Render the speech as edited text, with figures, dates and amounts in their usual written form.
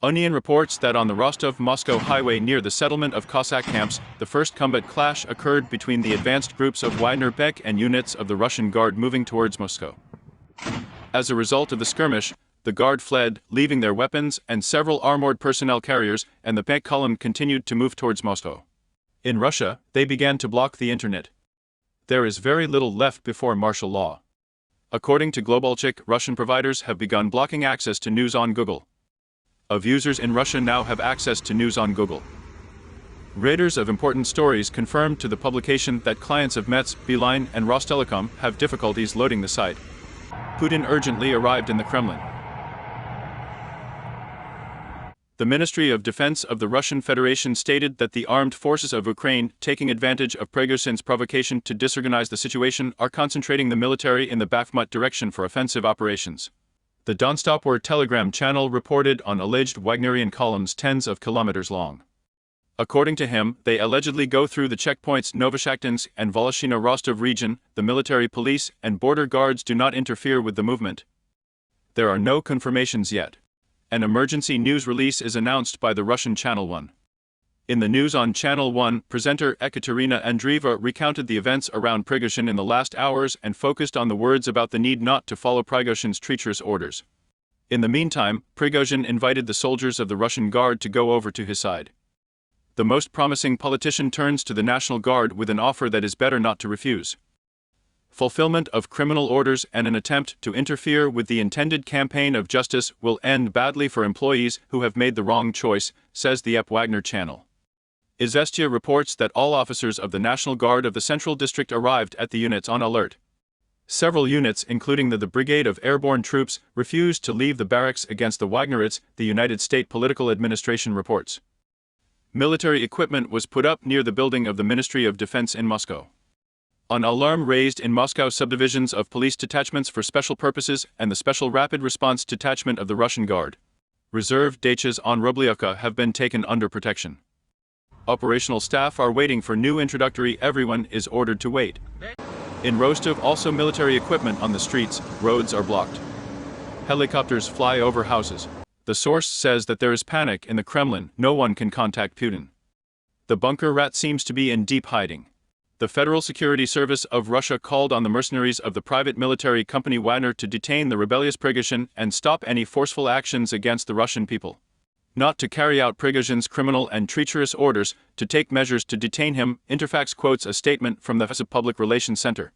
UNIAN reports that on the Rostov-Moscow highway near the settlement of Cossack Camps, the first combat clash occurred between the advanced groups of Wagner PMC and units of the Russian Guard moving towards Moscow. As a result of the skirmish, the Guard fled, leaving their weapons and several armored personnel carriers, and the PMC column continued to move towards Moscow. In Russia, they began to block the internet. There is very little left before martial law. According to GlobalCheck, Russian providers have begun blocking access to news on Google. Of users in Russia now have access to news on Google. Readers of important stories confirmed to the publication that clients of Metz, Beeline and Rostelecom have difficulties loading the site. Putin urgently arrived in the Kremlin. The Ministry of Defense of the Russian Federation stated that the armed forces of Ukraine, taking advantage of Prigozhin's provocation to disorganize the situation, are concentrating the military in the Bakhmut direction for offensive operations. The Donstopor Telegram channel reported on alleged Wagnerian columns tens of kilometers long. According to him, they allegedly go through the checkpoints Novoshakhtinsk and Voloshyna-Rostov region. The military police and border guards do not interfere with the movement. There are no confirmations yet. An emergency news release is announced by the Russian Channel 1. In the news on Channel 1, presenter Ekaterina Andreeva recounted the events around Prigozhin in the last hours and focused on the words about the need not to follow Prigozhin's treacherous orders. In the meantime, Prigozhin invited the soldiers of the Russian Guard to go over to his side. The most promising politician turns to the National Guard with an offer that is better not to refuse. Fulfillment of criminal orders and an attempt to interfere with the intended campaign of justice will end badly for employees who have made the wrong choice, says the Wagner channel. Izvestia reports that all officers of the National Guard of the Central District arrived at the units on alert. Several units, including the Brigade of Airborne Troops, refused to leave the barracks against the Wagnerites, the United States Political Administration reports. Military equipment was put up near the building of the Ministry of Defense in Moscow. An alarm raised in Moscow subdivisions of police detachments for special purposes and the Special Rapid Response Detachment of the Russian Guard. Reserve dachas on Rublievka have been taken under protection. Operational staff are waiting for new introductory. Everyone is ordered to wait. In Rostov, also military equipment on the streets, roads are blocked. Helicopters fly over houses. The source says that there is panic in the Kremlin. No one can contact Putin. The bunker rat seems to be in deep hiding. The Federal Security Service of Russia called on the mercenaries of the private military company Wagner to detain the rebellious Prigozhin and stop any forceful actions against the Russian people. Not to carry out Prigozhin's criminal and treacherous orders, to take measures to detain him. Interfax quotes a statement from the Public Relations Center.